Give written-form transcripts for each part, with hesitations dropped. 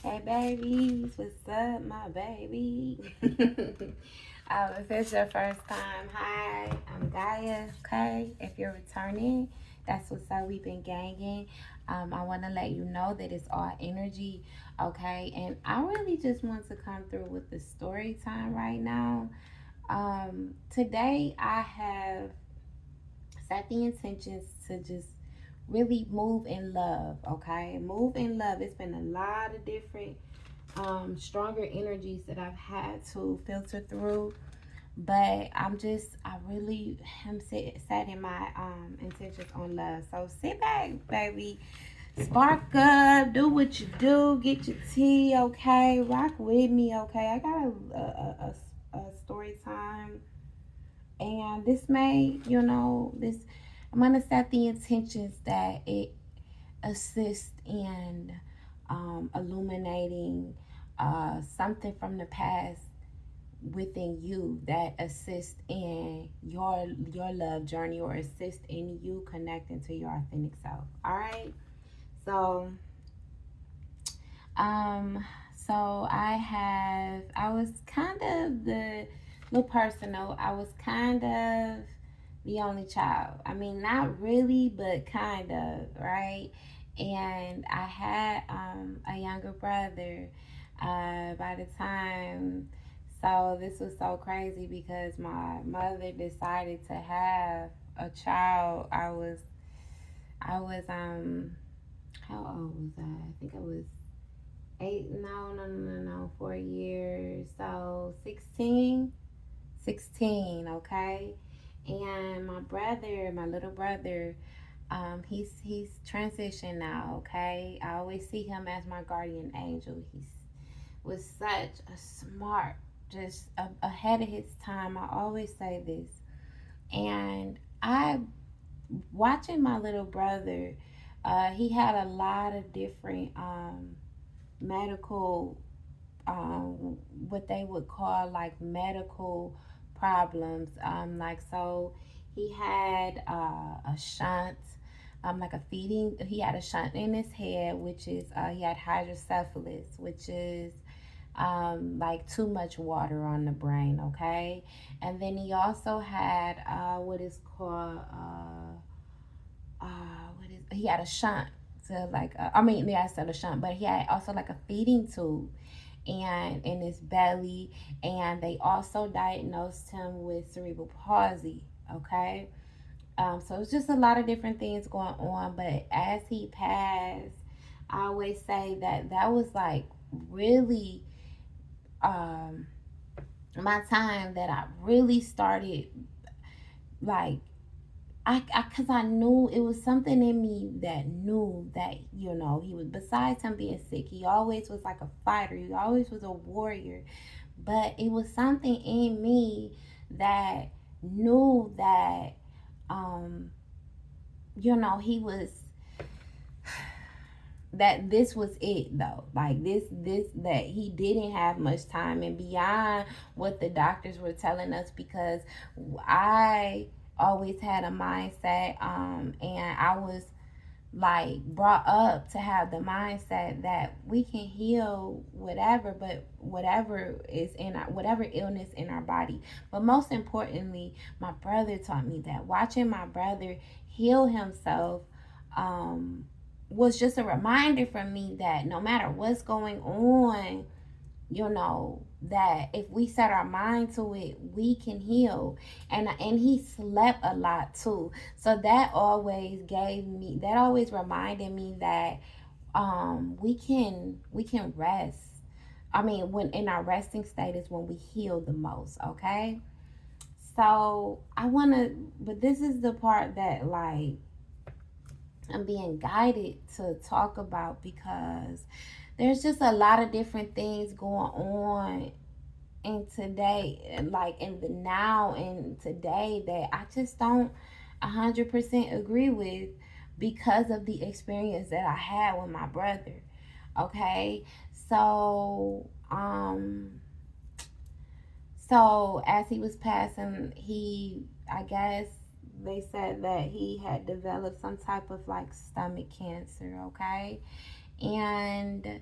Hey babies, what's up, my baby? If it's your first time, hi, I'm Gaia. Okay, if you're returning, that's what's up. We've been ganging. I want to let you know that it's all energy, okay? And I really just want to come through with the story time right now. Today I have set the intentions to just really move in love, okay? Move in love. It's been a lot of different stronger energies that I've had to filter through. But I really am setting my intentions on love. So sit back, baby. Spark up, do what you do, get your tea, okay? Rock with me, okay? I got a story time. And this may, I'm going to set the intentions that it assists in illuminating something from the past within you that assist in your love journey or assist in you connecting to your authentic self. All right. So um I was kind of the little personal. I was kind of the only child. I mean, not really, but kind of, right? And I had a younger brother by the time. So this was so crazy because my mother decided to have a child. I was how old was I? I think I was 8. No, 4 years. So 16, okay. And my little brother, he's transitioned now, okay. I always see him as my guardian angel. He's was such a smart, just ahead of his time. I always say this, and I watching my little brother. He had a lot of different medical, what they would call like medical problems. Like so, he had a shunt, like a feeding. He had a shunt in his head, which is he had hydrocephalus, which is like too much water on the brain. Okay, and then he also had what is called he had a shunt. So like I mean, yeah, I said a shunt, but he had also like a feeding tube and in his belly, and they also diagnosed him with cerebral palsy. Okay, so it's just a lot of different things going on. But as he passed, I always say that that was like really um, my time that I really started like cause I knew it was something in me that knew that he was, besides him being sick, he always was like a fighter. He always was a warrior, but it was something in me that knew that um he was, that this was it though, like this that he didn't have much time and beyond what the doctors were telling us, because I always had a mindset, and I was like brought up to have the mindset that we can heal whatever, but whatever is in our, whatever illness in our body. But most importantly, my brother taught me that watching my brother heal himself was just a reminder for me that no matter what's going on, that if we set our mind to it, we can heal. And he slept a lot too, so that always reminded me that we can rest. I mean, when in our resting state is when we heal the most, okay. So I want to, but this is the part that like I'm being guided to talk about, because there's just a lot of different things going on in today, like in the now and today, that I just don't 100% agree with, because of the experience that I had with my brother. Okay, so as he was passing, I guess they said that he had developed some type of like stomach cancer. Okay, and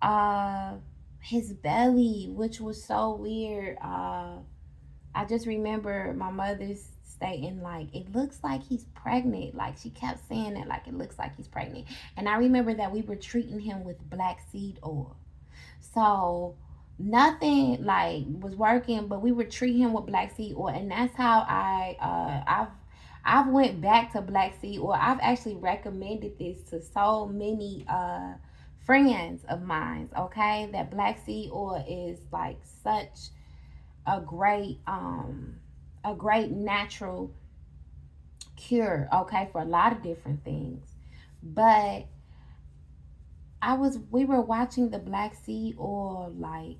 uh his belly, which was so weird. I just remember my mother's stating like it looks like he's pregnant. Like she kept saying that like it looks like he's pregnant. And I remember that we were treating him with black seed oil. So nothing like was working, but we were treating him with black seed oil, and that's how I've went back to black seed oil. I've actually recommended this to so many friends of mine. Okay, that black seed oil is like such a great natural cure, okay, for a lot of different things. But we were watching the black seed oil like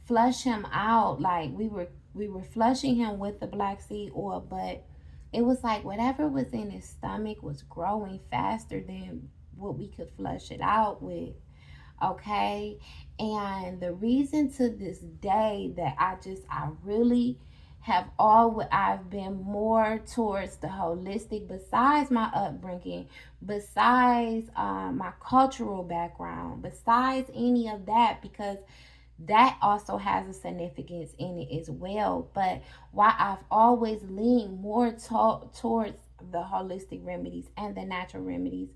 flush him out. Like we were flushing him with the black seed oil, but it was like whatever was in his stomach was growing faster than what we could flush it out with. Okay. And the reason to this day that I really have all I've been more towards the holistic, besides my upbringing, besides my cultural background, besides any of that, because that also has a significance in it as well. But why I've always leaned more towards the holistic remedies and the natural remedies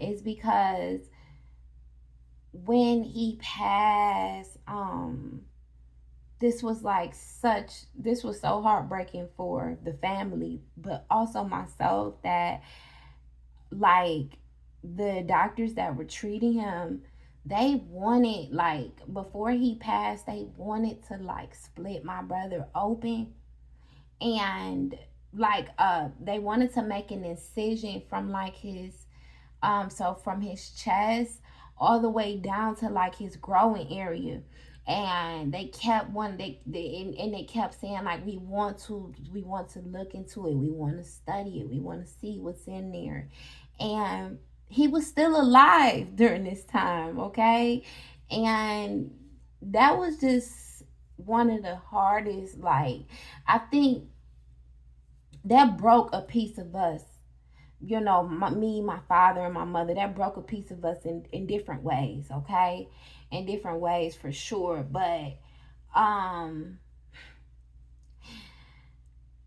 is because when he passed, this was so heartbreaking for the family, but also myself, that like the doctors that were treating him, they wanted, like, before he passed, they wanted to like split my brother open, and like they wanted to make an incision from like his so from his chest all the way down to like his growing area. And they kept one and they kept saying like we want to look into it, we want to study it, we want to see what's in there. And he was still alive during this time, okay? And that was just one of the hardest, like, I think that broke a piece of us, me, my father, and my mother. That broke a piece of us in different ways, okay? In different ways for sure. But um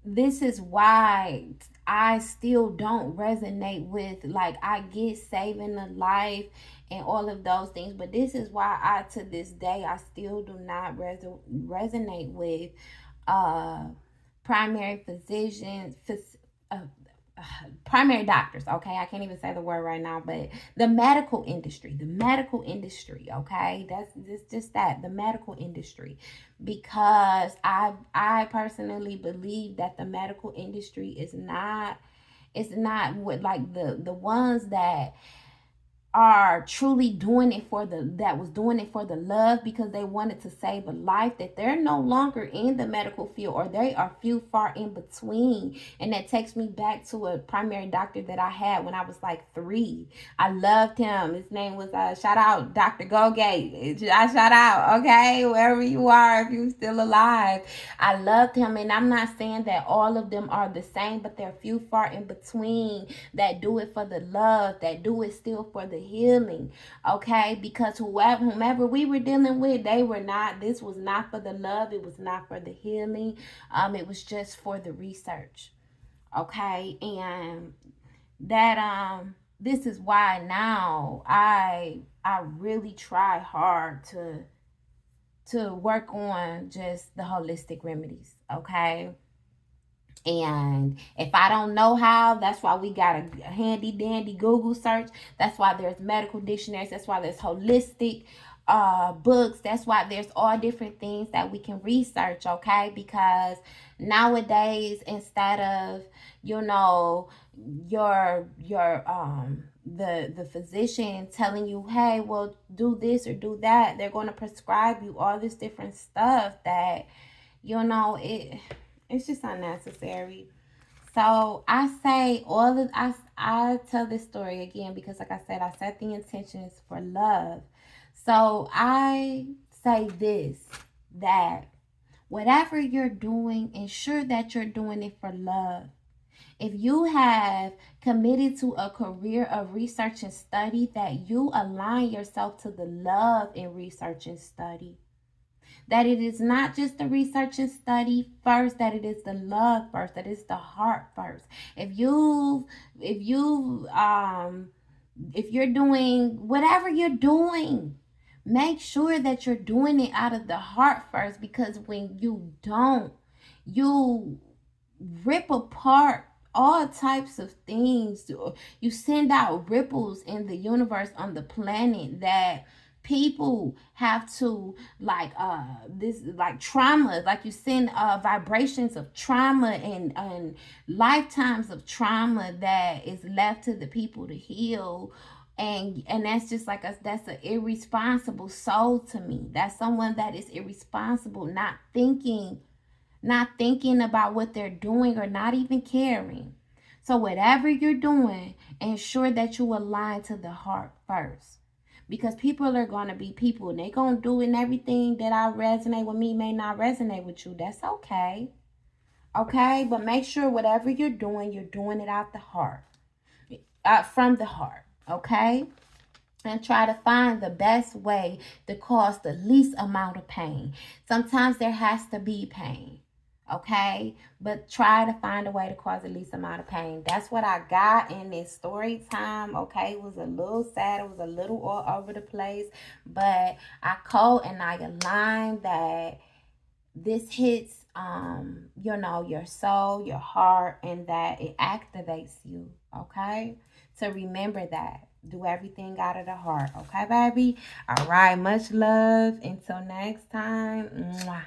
this is why I still don't resonate with, like, I get saving a life and all of those things, but this is why I, to this day, I still do not resonate with uh primary physicians, uh, primary doctors. Okay, I can't even say the word right now, but the medical industry. Okay, that's just that, the medical industry, because I personally believe that the medical industry is not what, like, the ones that are truly doing it for the love, because they wanted to save a life, that they're no longer in the medical field, or they are few far in between. And that takes me back to a primary doctor that I had when I was like 3. I loved him. His name was shout out Dr. Gogate. I shout out, okay, wherever you are, if you're still alive. I loved him, and I'm not saying that all of them are the same, but they're few far in between that do it for the love, that do it still for the healing, okay? Because whomever we were dealing with, this was not for the love, it was not for the healing, it was just for the research, okay? And that this is why now I really try hard to work on just the holistic remedies, okay? And if I don't know how, that's why we got a handy dandy Google search. That's why there's medical dictionaries. That's why there's holistic books. That's why there's all different things that we can research, okay? Because nowadays, instead of, the physician telling you, hey, well, do this or do that, they're going to prescribe you all this different stuff that, it's just unnecessary. So I say I tell this story again because, like I said, I set the intentions for love. So I say this, that whatever you're doing, ensure that you're doing it for love. If you have committed to a career of research and study, that you align yourself to the love in research and study. That it is not just the research and study first, that it is the love first, that it's the heart first. If you're doing whatever you're doing, make sure that you're doing it out of the heart first, because when you don't, you rip apart all types of things. You send out ripples in the universe, on the planet, that people have to this like trauma, like you send vibrations of trauma and lifetimes of trauma that is left to the people to heal. And that's just like that's an irresponsible soul to me. That's someone that is irresponsible, not thinking about what they're doing, or not even caring. So whatever you're doing, ensure that you align to the heart first. Because people are going to be people, and they're going to do it, and everything that I resonate with me may not resonate with you. That's okay. Okay? But make sure whatever you're doing it out the heart. From the heart. Okay? And try to find the best way to cause the least amount of pain. Sometimes there has to be pain. Okay, but try to find a way to cause the least amount of pain. That's what I got in this story time. Okay, it was a little sad, it was a little all over the place, but I code and I align that this hits your soul, your heart, and that it activates you. Okay, so remember that. Do everything out of the heart. Okay, baby? All right, much love. Until next time. Mwah.